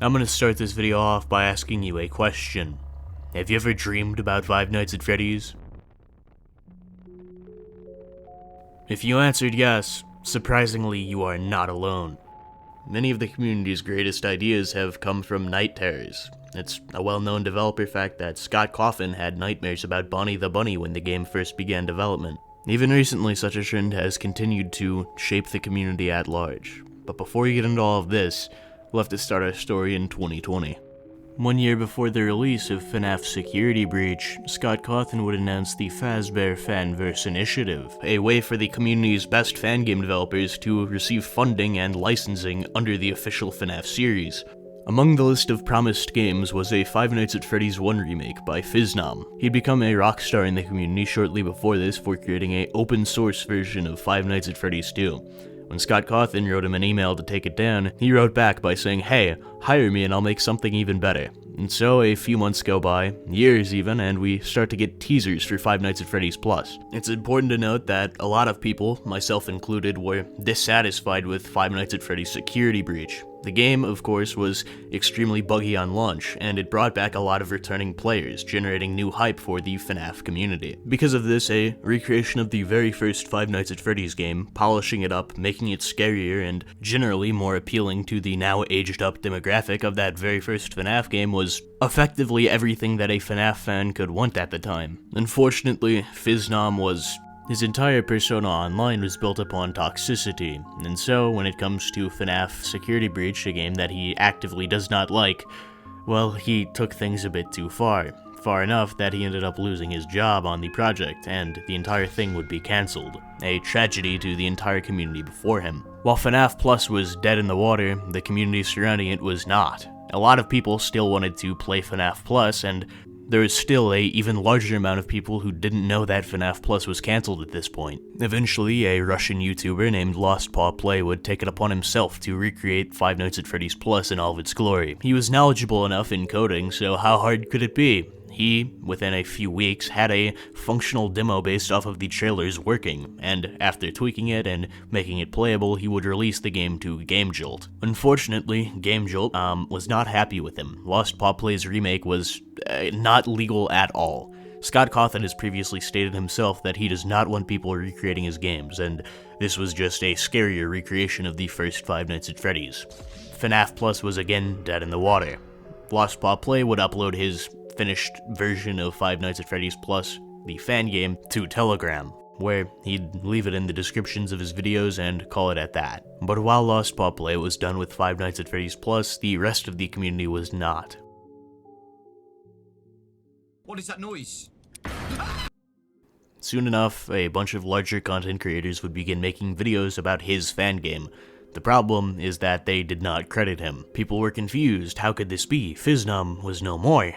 I'm gonna start this video off by asking you a question. Have you ever dreamed about Five Nights at Freddy's? If you answered yes, surprisingly you are not alone. Many of the community's greatest ideas have come from night terrors. It's a well-known developer fact that Scott Cawthon had nightmares about Bonnie the Bunny when the game first began development. Even recently, such a trend has continued to shape the community at large. But before we get into all of this, we'll have to start our story in 2020. 1 year before the release of FNAF Security Breach, Scott Cawthon would announce the Fazbear Fanverse Initiative, a way for the community's best fan game developers to receive funding and licensing under the official FNAF series. Among the list of promised games was a Five Nights at Freddy's 1 remake by F.I.V.E. He'd become a rock star in the community shortly before this for creating an open source version of Five Nights at Freddy's 2. When Scott Cawthon wrote him an email to take it down, he wrote back by saying, "Hey, hire me and I'll make something even better." And so a few months go by, years even, and we start to get teasers for Five Nights at Freddy's Plus. It's important to note that a lot of people, myself included, were dissatisfied with Five Nights at Freddy's Security Breach. The game, of course, was extremely buggy on launch, and it brought back a lot of returning players, generating new hype for the FNAF community. Because of this, a recreation of the very first Five Nights at Freddy's game, polishing it up, making it scarier, and generally more appealing to the now aged-up demographic of that very first FNAF game was effectively everything that a FNAF fan could want at the time. Unfortunately, his entire persona online was built upon toxicity, and so when it comes to FNAF Security Breach, a game that he actively does not like, well, he took things a bit too far. Far enough that he ended up losing his job on the project, and the entire thing would be cancelled. A tragedy to the entire community before him. While FNAF Plus was dead in the water, the community surrounding it was not. A lot of people still wanted to play FNAF Plus, and there is still an even larger amount of people who didn't know that FNAF Plus was cancelled at this point. Eventually, a Russian YouTuber named Lost Paw Play would take it upon himself to recreate Five Nights at Freddy's Plus in all of its glory. He was knowledgeable enough in coding, so how hard could it be? He, within a few weeks, had a functional demo based off of the trailers working, and after tweaking it and making it playable, he would release the game to GameJolt. Unfortunately, GameJolt was not happy with him. Lost Paw Play's remake was not legal at all. Scott Cawthon has previously stated himself that he does not want people recreating his games, and this was just a scarier recreation of the first Five Nights at Freddy's. FNAF Plus was again dead in the water. Lost Paw Play would upload his finished version of Five Nights at Freddy's Plus, the fan game, to Telegram, where he'd leave it in the descriptions of his videos and call it at that. But while Lost Paw Play was done with Five Nights at Freddy's Plus, the rest of the community was not. What is that noise? Soon enough, a bunch of larger content creators would begin making videos about his fan game. The problem is that they did not credit him. People were confused. How could this be? F.I.V.E. was no more.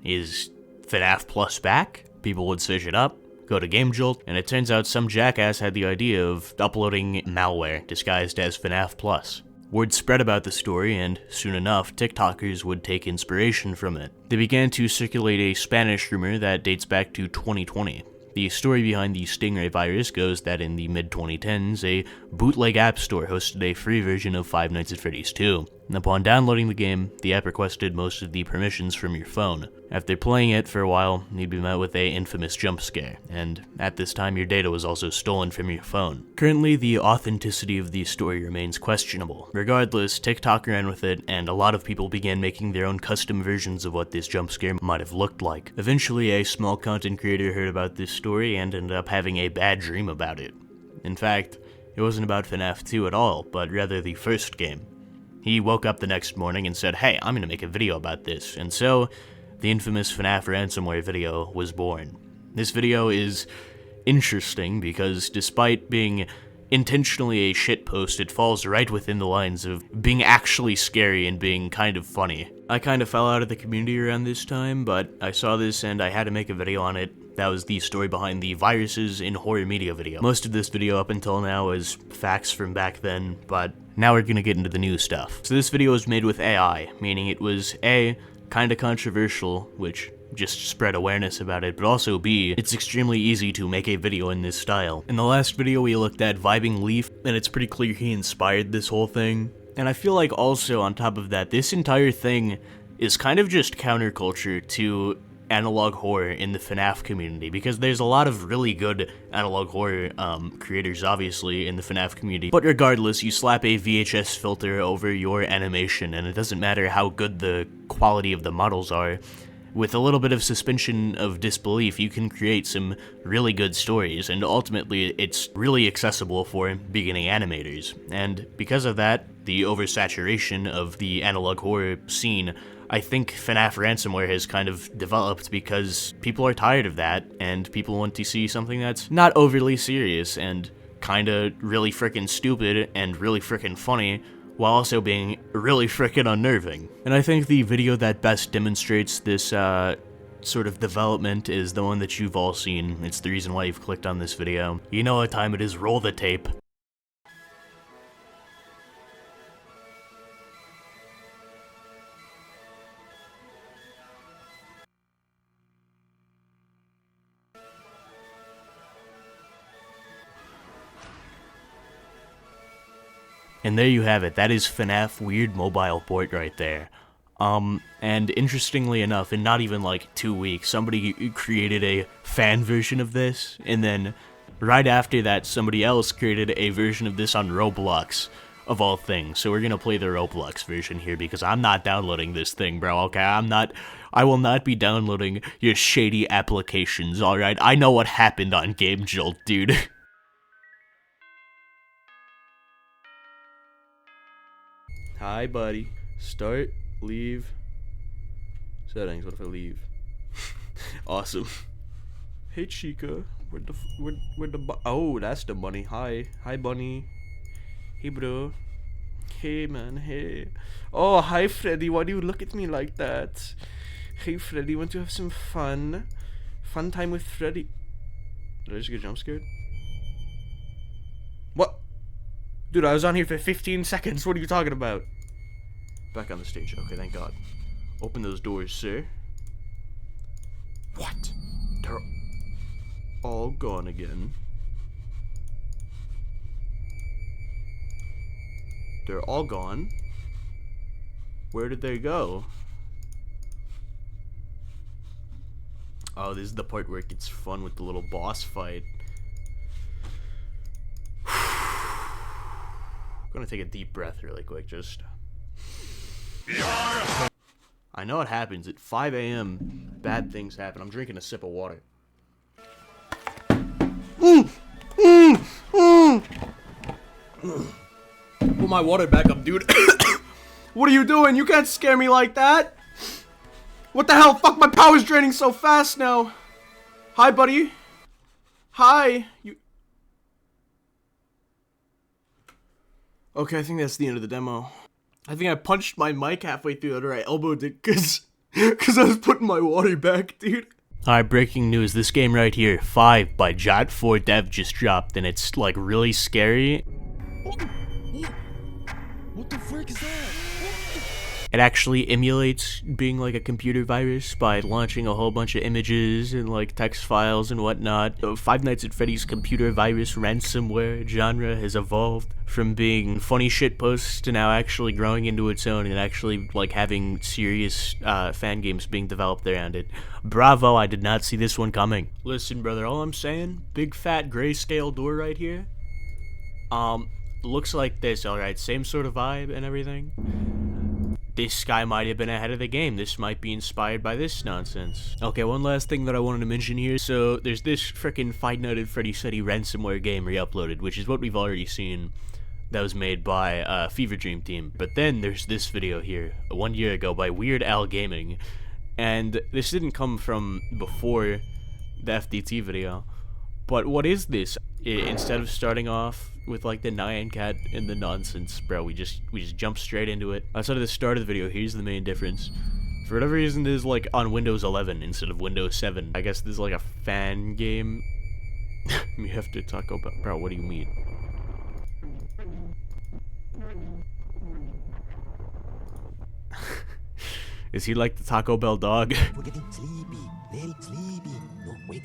Is FNAF Plus back? People would search it up, go to GameJolt, and it turns out some jackass had the idea of uploading malware disguised as FNAF Plus. Word spread about the story, and soon enough, TikTokers would take inspiration from it. They began to circulate a Spanish rumor that dates back to 2020. The story behind the Stingray virus goes that in the mid-2010s, a bootleg app store hosted a free version of Five Nights at Freddy's 2. And upon downloading the game, the app requested most of the permissions from your phone. After playing it for a while, you'd be met with an infamous jump scare, and at this time your data was also stolen from your phone. Currently, the authenticity of the story remains questionable. Regardless, TikTok ran with it, and a lot of people began making their own custom versions of what this jump scare might have looked like. Eventually, a small content creator heard about this story and ended up having a bad dream about it. In fact, it wasn't about FNAF 2 at all, but rather the first game. He woke up the next morning and said, "Hey, I'm gonna make a video about this," and so the infamous FNAF Ransomware video was born. This video is interesting because despite being intentionally a shitpost, it falls right within the lines of being actually scary and being kind of funny. I kind of fell out of the community around this time, but I saw this and I had to make a video on it. That was the story behind the viruses in horror media video. Most of this video up until now is facts from back then, but now we're gonna get into the new stuff. So this video was made with AI, meaning it was A, kinda controversial, which just spread awareness about it, but also B, it's extremely easy to make a video in this style. In the last video we looked at Vibing Leaf, and it's pretty clear he inspired this whole thing, And I feel like also on top of that, this entire thing is kind of just counterculture to analog horror in the FNAF community, because there's a lot of really good analog horror creators, obviously, in the FNAF community. But regardless, you slap a VHS filter over your animation, and it doesn't matter how good the quality of the models are. With a little bit of suspension of disbelief, you can create some really good stories, and ultimately, it's really accessible for beginning animators. And because of that, the oversaturation of the analog horror scene, I think FNAF Ransomware has kind of developed because people are tired of that, and people want to see something that's not overly serious and kinda really frickin' stupid and really frickin' funny, while also being really frickin' unnerving. And I think the video that best demonstrates this sort of development is the one that you've all seen. It's the reason why you've clicked on this video. You know what time it is, roll the tape. And there you have it, that is FNAF Weird Mobile Port right there. And interestingly enough, in not even like 2 weeks, somebody created a fan version of this, and then right after that, somebody else created a version of this on Roblox, of all things. So we're gonna play the Roblox version here, because I'm not downloading this thing, bro, okay? I will not be downloading your shady applications, alright? I know what happened on Game Jolt, dude. Hi, buddy. Start, leave. Settings, what if I leave? Awesome. Hey, Chica. Oh, that's the bunny. Hi. Hi, bunny. Hey, bro. Hey, man, hey. Oh, hi, Freddy. Why do you look at me like that? Hey, Freddy, want to have some fun? Fun time with Freddy. Did I just get jump scared? What? Dude, I was on here for 15 seconds. What are you talking about? Back on the stage. Okay, thank God. Open those doors, sir. What? They're all gone again. They're all gone. Where did they go? Oh, this is the part where it gets fun with the little boss fight. I'm gonna take a deep breath really quick, just. I know it happens. At 5 a.m., bad things happen. I'm drinking a sip of water. Put my water back up, dude. What are you doing? You can't scare me like that. What the hell? Fuck, my power's draining so fast now. Hi, buddy. Hi. You. Okay, I think that's the end of the demo. I think I punched my mic halfway through it, or I elbowed it, cause I was putting my water back, dude. Alright, breaking news. This game right here, F.I.V.E. by Jot4Dev just dropped, and it's, like, really scary. What the frick is that? It actually emulates being like a computer virus by launching a whole bunch of images and like text files and whatnot. Five Nights at Freddy's computer virus ransomware genre has evolved from being funny shit posts to now actually growing into its own and actually like having serious fan games being developed around it. Bravo, I did not see this one coming. Listen, brother, all I'm saying, big fat grayscale door right here. Looks like this, alright, same sort of vibe and everything. This guy might have been ahead of the game. This might be inspired by this nonsense. Okay, one last thing that I wanted to mention here. So, there's this frickin' Five Nights at Freddy's ransomware game re-uploaded, which is what we've already seen. That was made by Fever Dream Team. But then there's this video here, 1 year ago, by Weird Al Gaming. And this didn't come from before the FDT video. But what is this? Instead of starting off with like the Nyan Cat and the nonsense, bro, we just jump straight into it. Outside of the start of the video, here's the main difference. For whatever reason, this is like on Windows 11 instead of Windows 7. I guess this is like a fan game. We have to talk about, bro, what do you mean? Is he like the Taco Bell dog? We're getting sleepy, very sleepy. No. Wait.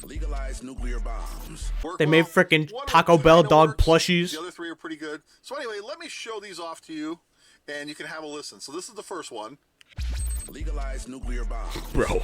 Legalize nuclear bombs. They made frickin' Taco Bell dog plushies. The other three are pretty good. So anyway, let me show these off to you, and you can have a listen. So this is the first one. Legalize nuclear bombs. Bro.